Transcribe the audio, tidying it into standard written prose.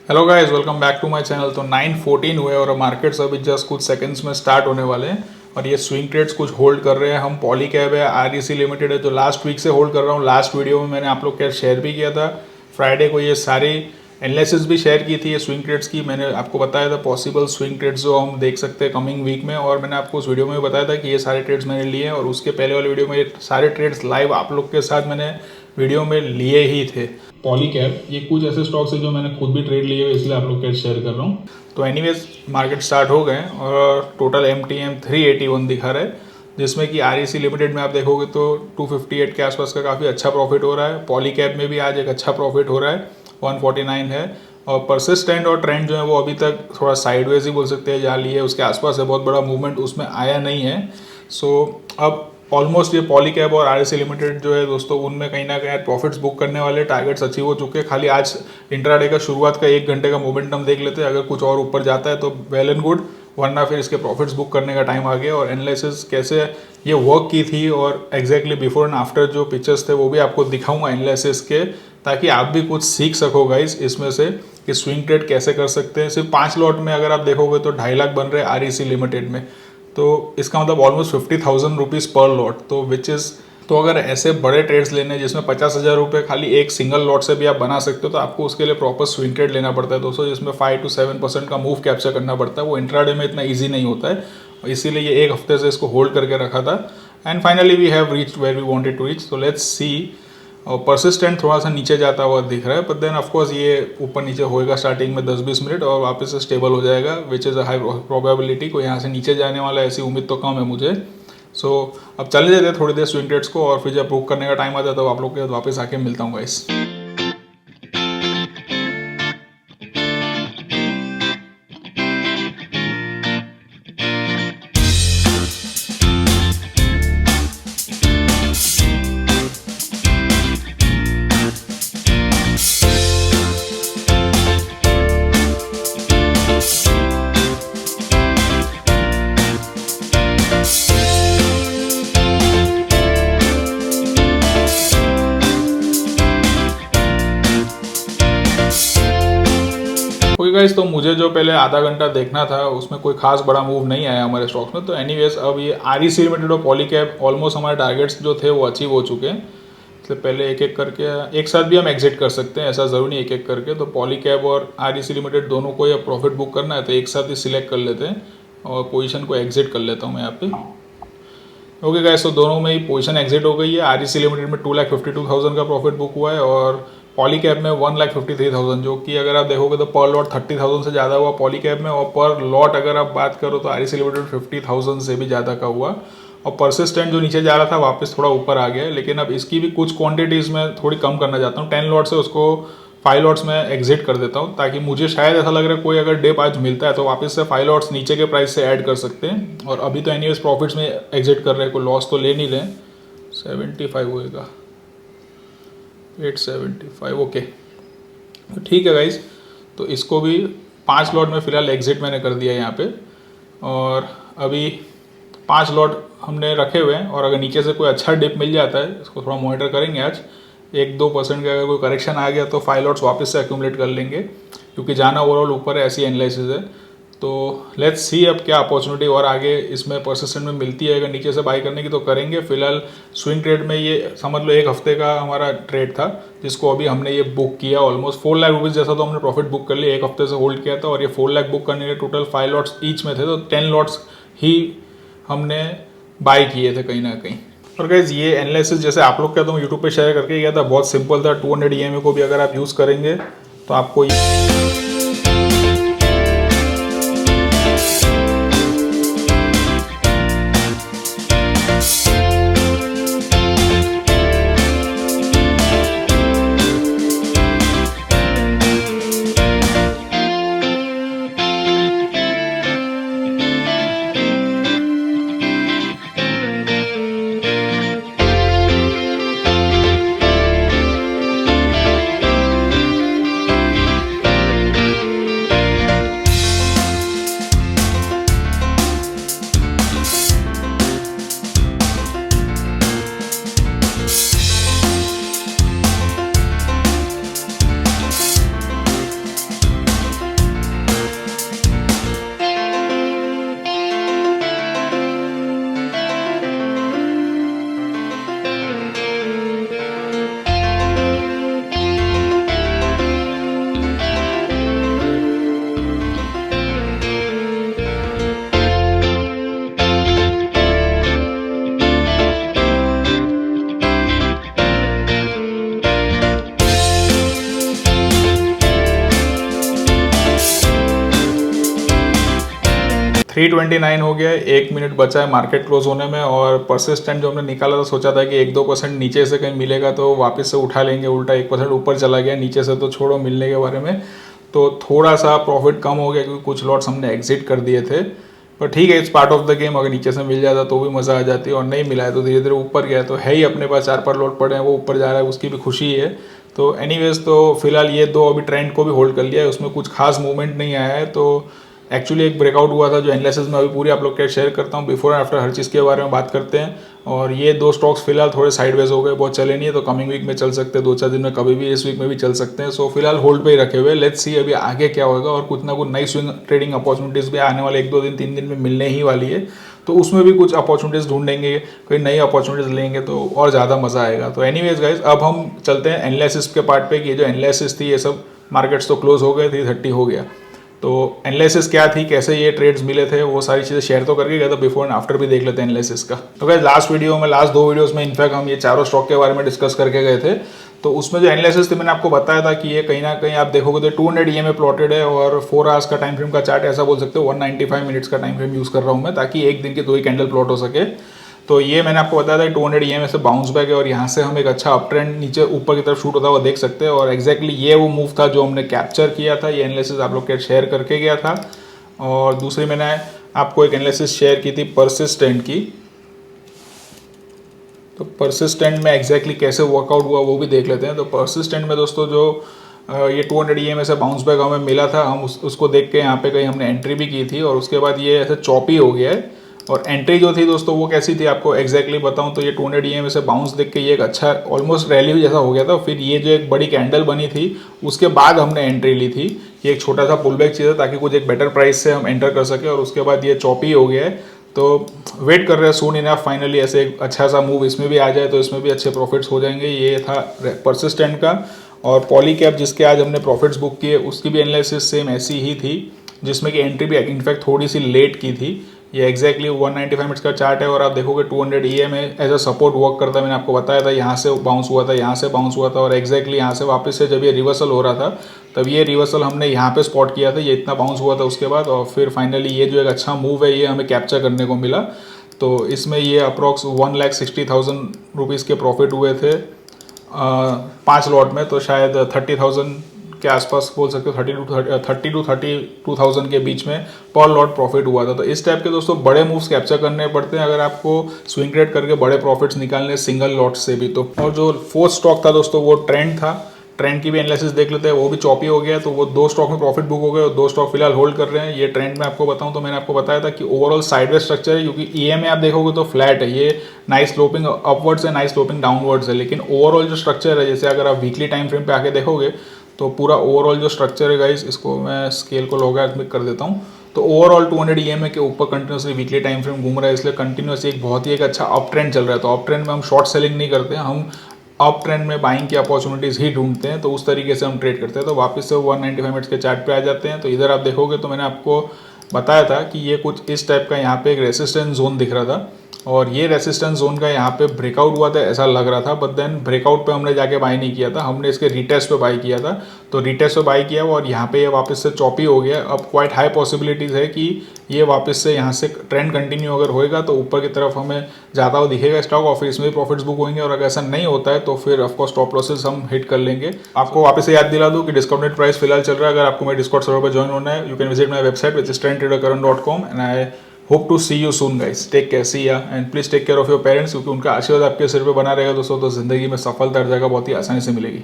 Hello guys, welcome back to my channel. तो 9:14 हुए और मार्केट्स अभी जस्ट कुछ सेकंड्स में स्टार्ट होने वाले हैं और ये स्विंग ट्रेड्स कुछ होल्ड कर रहे हैं। हम पॉलीकैब है, आरईसी लिमिटेड है, जो लास्ट वीक से होल्ड कर रहा हूँ। लास्ट वीडियो में मैंने आप लोग के शेयर भी किया था फ्राइडे को, ये सारी एनालिसिस भी शेयर की थी ये स्विंग ट्रेड्स की। मैंने आपको बताया था पॉसिबल स्विंग ट्रेड्स जो हम देख सकते हैं कमिंग वीक में, और मैंने आपको उस वीडियो में भी बताया था कि ये सारे ट्रेड्स मैंने लिए हैं। और उसके पहले वाले वीडियो में ये सारे ट्रेड्स लाइव आप लोग के साथ मैंने वीडियो में लिए ही थे। पॉलीकैब ये कुछ ऐसे स्टॉक्स है जो मैंने खुद भी ट्रेड लिए हुए, इसलिए आप लोग के शेयर कर रहा हूँ। तो एनीवेज मार्केट स्टार्ट हो गए और टोटल MTM 381 दिखा रहा है, जिसमें कि आरईसी लिमिटेड में आप देखोगे तो 258 के आसपास का काफ़ी अच्छा प्रॉफिट हो रहा है। पॉलीकैब में भी आज एक अच्छा प्रॉफिट हो रहा है, 149 है। और परसिस्टेंट और ट्रेंड जो है वो अभी तक थोड़ा साइडवेज ही बोल सकते हैं, जाली है उसके आसपास है, बहुत बड़ा मूवमेंट उसमें आया नहीं है। अब ऑलमोस्ट ये पॉलीकैब और आरईसी लिमिटेड जो है दोस्तों, उनमें कहीं ना कहीं प्रॉफिट्स बुक करने वाले टारगेट्स अचीव हो चुके हैं। खाली आज इंट्राडे का शुरुआत का 1 घंटे का मोमेंटम देख लेते हैं, अगर कुछ और ऊपर जाता है तो वेल एंड गुड, वरना फिर इसके प्रॉफिट्स बुक करने का टाइम आ गया। और एनालिसिस कैसे ये वर्क की थी और एग्जैक्टली बिफोर एंड आफ्टर जो पिक्चर्स थे वो भी आपको दिखाऊंगा एनालिसिस के, ताकि आप भी कुछ सीख सको गाइस इसमें से कि स्विंग ट्रेड कैसे कर सकते हैं। सिर्फ 5 लॉट में अगर आप देखोगे तो 2.5 लाख बन रहे हैं आरईसी लिमिटेड में, तो इसका मतलब ऑलमोस्ट 50,000 रुपीज़ पर लॉट। तो विच इज़, तो अगर ऐसे बड़े ट्रेड्स लेने जिसमें 50,000 रुपये खाली एक सिंगल लॉट से भी आप बना सकते हो, तो आपको उसके लिए प्रॉपर स्विंग ट्रेड लेना पड़ता है दोस्तों, जिसमें 5 to 7% का मूव कैप्चर करना पड़ता है। वो इंट्राडे में इतना ईजी नहीं होता है, इसीलिए ये 1 हफ्ते से इसको होल्ड करके रखा था। And finally we have reached where we wanted to reach. So let's see. और परसिस्टेंट थोड़ा सा नीचे जाता हुआ दिख रहा है, बट देन ऑफकोर्स ये ऊपर नीचे होएगा स्टार्टिंग में 10-20 मिनट और वापस से स्टेबल हो जाएगा, which is a high probability. को यहाँ से नीचे जाने वाला ऐसी उम्मीद तो कम है मुझे। अब चले जाते हैं थोड़ी देर स्विंग ट्रेड्स को, और फिर जब बुक करने का टाइम आता है तो आप लोग के साथ वापस आके मिलता हूँ गाइस। कोई गाइस, तो मुझे जो पहले आधा घंटा देखना था उसमें कोई खास बड़ा मूव नहीं आया हमारे स्टॉक्स में। तो एनीवेज अब ये आरईसी लिमिटेड और पॉलीकैब ऑलमोस्ट हमारे टारगेट्स जो थे वो अचीव हो चुके हैं। इसलिए पहले एक एक करके एक साथ भी हम एग्जिट कर सकते हैं, ऐसा ज़रूरी नहीं एक एक करके। तो पॉलीकैब और आरईसी लिमिटेड दोनों को या प्रॉफिट बुक करना है तो एक साथ ही सिलेक्ट कर लेते हैं और पोजीशन को एग्जिट कर लेता हूँ मैं यहाँ पे। ओके गाइस, तो दोनों में ही पोजीशन एग्जिट हो गई है। आरईसी लिमिटेड में 2,52,000 का प्रॉफिट बुक हुआ है और पॉलीकैब में 1,53,000, जो कि अगर आप देखोगे तो पर लॉट 30,000 से ज़्यादा हुआ पॉलीकैब में, और पर लॉट अगर आप बात करो तो आरईसी लिमिटेड 50,000 से भी ज़्यादा का हुआ। और परसिस्टेंट जो नीचे जा रहा था वापस थोड़ा ऊपर आ गया है, लेकिन अब इसकी भी कुछ क्वांटिटीज़ में थोड़ी कम करना चाहता हूँ। 10 लॉट से उसको 5 लॉट्स में एग्जिट कर देता हूँ, ताकि मुझे शायद ऐसा लग रहा है कोई अगर डिप आज मिलता है तो वापस से 5 लॉट्स नीचे के प्राइस से ऐड कर सकते हैं। और अभी तो एनीवेज प्रॉफिट्स में एग्जिट कर रहे हैं, कोई लॉस तो ले नहीं लें। 75 होएगा, 875, ओके तो ठीक है गाइज। तो इसको भी 5 लॉट में फ़िलहाल एग्जिट मैंने कर दिया यहाँ पे, और अभी 5 लॉट हमने रखे हुए हैं। और अगर नीचे से कोई अच्छा डिप मिल जाता है, इसको थोड़ा मॉनिटर करेंगे आज, 1-2% का अगर कोई करेक्शन आ गया तो 5 लॉट्स वापस से एक्यूमुलेट कर लेंगे, क्योंकि जाना ओवरऑल ऊपर है, ऐसी एनालिसिस है। तो लेट्स सी अब क्या अपॉर्चुनिटी और आगे इसमें परसिस्टेंट में मिलती है। अगर नीचे से बाई करने की तो करेंगे। फिलहाल स्विंग ट्रेड में ये समझ लो 1 हफ्ते का हमारा ट्रेड था, जिसको अभी हमने ये बुक किया ऑलमोस्ट 4 लाख रुपीज़ जैसा, तो हमने प्रॉफिट बुक कर लिया। 1 हफ्ते से होल्ड किया था और ये 4 लाख बुक करने के टोटल 5 लॉट्स ईच में थे, तो 10 लॉट्स ही हमने बाई किए थे कहीं ना कहीं। और गाइज ये एनालिसिस जैसे आप लोग का तो मैं यूट्यूब पे शेयर करके गया था, बहुत सिंपल था। 200 EMA को भी अगर आप यूज़ करेंगे तो आपको 329 हो गया है, 1 मिनट बचा है मार्केट क्लोज होने में। और परसिस्टेंट जो हमने निकाला था, सोचा था कि 1-2% नीचे से कहीं मिलेगा तो वापस से उठा लेंगे, उल्टा 1% ऊपर चला गया, नीचे से तो छोड़ो मिलने के बारे में। तो थोड़ा सा प्रॉफिट कम हो गया क्योंकि कुछ लॉट्स हमने एग्जिट कर दिए थे, पर ठीक है, it's part of the game. अगर नीचे से मिल जाता तो भी मज़ा आ जाती, और नहीं मिला है तो धीरे धीरे ऊपर गया तो है ही, अपने पास 4-5 लॉट पड़े हैं, वो ऊपर जा रहा है, उसकी भी खुशी है। तो एनीवेज, तो फिलहाल ये दो अभी ट्रेंड को भी होल्ड कर लिया है, उसमें कुछ खास मूवमेंट नहीं आया है। तो एक्चुअली एक ब्रेकआउट हुआ था जो एनालिसिस में अभी पूरी आप लोग के शेयर करता हूँ, बिफोर एंड आफ्टर हर चीज़ के बारे में बात करते हैं। और ये दो स्टॉक्स फिलहाल थोड़े साइडवेज हो गए, बहुत चले नहीं है, तो कमिंग वीक में चल सकते हैं, 2-4 दिन में, कभी भी इस वीक में भी चल सकते हैं। सो फिलहाल होल्ड पे ही रखे हुए, लेट्स सी अभी आगे क्या होगा। और कुछ ना कुछ नई स्विंग ट्रेडिंग अपॉर्चुनिटीज़ भी आने वाले 1-2 दिन 3 दिन में मिलने ही वाली है, तो उसमें भी कुछ अपॉर्चुनिटीज़ ढूंढेंगे, कोई नई अपॉर्चुनिटीज़ लेंगे तो और ज़्यादा मज़ा आएगा। तो एनीवेज गाइज, अब हम चलते हैं एनालिसिस के पार्ट पे कि ये जो एनालिसिस थी, ये सब मार्केट्स तो क्लोज हो गए, 330 हो गया। तो एनालिसिस क्या थी, कैसे ये ट्रेड्स मिले थे, वो सारी चीज़ें शेयर तो करके गया था, बिफोर एंड आफ्टर भी देख लेते हैं एनालिसिस का। तो गाइस, लास्ट वीडियो में, लास्ट 2 वीडियोस में इनफैक्ट हम ये चारों स्टॉक के बारे में डिस्कस करके गए थे। तो उसमें जो एनालिसिस थी, मैंने आपको बताया था कि ये कहीं ना कहीं आप देखोगे तो 200 EMA प्लॉटेड है, और 4 आवर्स का टाइम फ्रेम का चार्ट, ऐसा बोल सकते हो 195 मिनट्स का टाइम फ्रेम यूज़ कर रहा हूँ मैं, ताकि एक दिन की 2 ही कैंडल प्लॉट हो सके। तो ये मैंने आपको बताया था 200 EMA से बाउंस बैक है, और यहाँ से हम एक अच्छा अप ट्रेंड नीचे ऊपर की तरफ शूट होता हुआ देख सकते हैं। और एक्जैक्टली ये वो मूव था जो हमने कैप्चर किया था, ये एनालिसिस आप लोग के शेयर करके गया था। और दूसरी मैंने आपको एक एनालिसिस शेयर की थी परसिस्टेंट की, तो परसिस्टेंट में एग्जैक्टली कैसे वर्कआउट हुआ वो भी देख लेते हैं। तो परसिस्टेंट में दोस्तों जो ये 200 EMA से बाउंस बैक हमें मिला था, हम उसको देख के यहाँ पे कहीं हमने एंट्री भी की थी, और उसके बाद ये ऐसे चॉपी हो गया है। और एंट्री जो थी दोस्तों वो कैसी थी आपको एग्जैक्टली बताऊं तो ये 200 EMA से बाउंस देख के ये एक अच्छा ऑलमोस्ट रैली जैसा हो गया था। फिर ये जो एक बड़ी कैंडल बनी थी, उसके बाद हमने एंट्री ली थी। ये एक छोटा सा पुल बैक चीज़ है, ताकि कुछ एक बेटर प्राइस से हम एंटर कर सके। और उसके बाद ये चॉपी हो गया है, तो वेट कर रहे हैं सून इनफ फाइनली ऐसे एक अच्छा सा मूव इसमें भी आ जाए, तो इसमें भी अच्छे प्रॉफिट्स हो जाएंगे। ये था परसिस्टेंट का। और पॉलीकैब जिसके आज हमने प्रॉफिट्स बुक किए, उसकी भी एनालिसिस सेम ऐसी ही थी, जिसमें कि एंट्री भी इनफैक्ट थोड़ी सी लेट की थी। ये एक्जैक्टली 195 मिनट्स का चार्ट है, और आप देखोगे 200 EMA as a support work करता है। मैंने आपको बताया था, यहाँ से बाउंस हुआ था, यहाँ से बाउंस हुआ था, और एक्जैक्टली यहाँ से वापस से जब ये रिवर्सल हो रहा था, तब ये रिवर्सल हमने यहाँ पे स्पॉट किया था। ये इतना बाउंस हुआ था उसके बाद, और फिर फाइनली ये जो एक अच्छा मूव है ये हमें कैप्चर करने को मिला। तो इसमें ये अप्रॉक्स 1,60,000 रुपीज़ के प्रॉफिट हुए थे 5 लॉट में। तो शायद 30,000 के आसपास बोल सकते हो, 30 to 32,000 के बीच में पर लॉट प्रॉफिट हुआ था। तो इस टाइप के दोस्तों बड़े मूव्स कैप्चर करने पड़ते हैं अगर आपको स्विंग ट्रेड करके बड़े प्रॉफिट्स निकालने सिंगल लॉट से भी। तो और जो फोर्थ स्टॉक था दोस्तों वो ट्रेंड था। ट्रेंड की भी एनालिसिस देख लेते हैं, वो भी चॉपी हो गया, तो वो 2 स्टॉक में प्रॉफिट बुक हो गए और 2 स्टॉक फिलहाल होल्ड कर रहे हैं। ये ट्रेंड में आपको बताऊं तो मैंने आपको बताया था कि ओवरऑल साइडवेज स्ट्रक्चर है, क्योंकि EMA आप देखोगे तो फ्लैट है, ये नाइस स्लोपिंग अपवर्ड्स है, नाइस स्लोपिंग डाउनवर्ड्स है। लेकिन ओवरऑल जो स्ट्रक्चर है, जैसे अगर आप वीकली टाइम फ्रेम पे आके देखोगे तो पूरा ओवरऑल जो स्ट्रक्चर है गाइस, इसको मैं स्केल को लॉगरिथमिक कर देता हूँ, तो ओवरऑल 200 EMA के ऊपर कंटिन्यूसली वीकली टाइम फ्रेम घूम रहा है, इसलिए कंटिन्यूसली एक बहुत ही एक अच्छा अप ट्रेंड चल रहा है। तो अप ट्रेंड में हम शॉर्ट सेलिंग नहीं करते हैं, हम अप ट्रेंड में बाइंग की अपॉर्चुनिटीज़ ही ढूंढते हैं, तो उस तरीके से हम ट्रेड करते हैं। तो वापस से 195 मिनट्स के चार्ट पे आ जाते हैं। तो इधर आप देखोगे तो मैंने आपको बताया था कि ये कुछ इस टाइप का यहाँ पे एक रेसिस्टेंस जोन दिख रहा था, और ये रेसिस्टेंस जोन का यहाँ पे ब्रेकआउट हुआ था ऐसा लग रहा था, बट देन ब्रेकआउट पे हमने जाके बाई नहीं किया था, हमने इसके रिटेस्ट पे बाई किया था। तो रिटेस्ट पे बाई किया और यहाँ पे ये वापस से चॉपी हो गया। अब क्वाइट हाई पॉसिबिलिटीज़ है कि ये वापस से यहाँ से ट्रेंड कंटिन्यू अगर होएगा तो ऊपर की तरफ हमें जाता हुआ दिखेगा स्टॉक, और फिर इसमें भी प्रॉफिट्स बुक होंगे। और अगर ऐसा नहीं होता है तो फिर ऑफकोर्स स्टॉप लॉसेस हम हिट कर लेंगे। आपको वापस से याद दिला दूँ कि डिस्काउंटेड प्राइस फिलहाल चल रहा है। अगर आपको मेरे डिस्काउंट सर्वर पर ज्वाइन होना है, you can visit my website which is trendtraderkaran.com, and I hope to see you soon guys. Take care, see ya, and please take care of your parents, क्योंकि उनका आशीर्वाद आपके सिर पे बना रहेगा दोस्तों, तो जिंदगी में सफलता हर जगह बहुत ही आसानी से मिलेगी।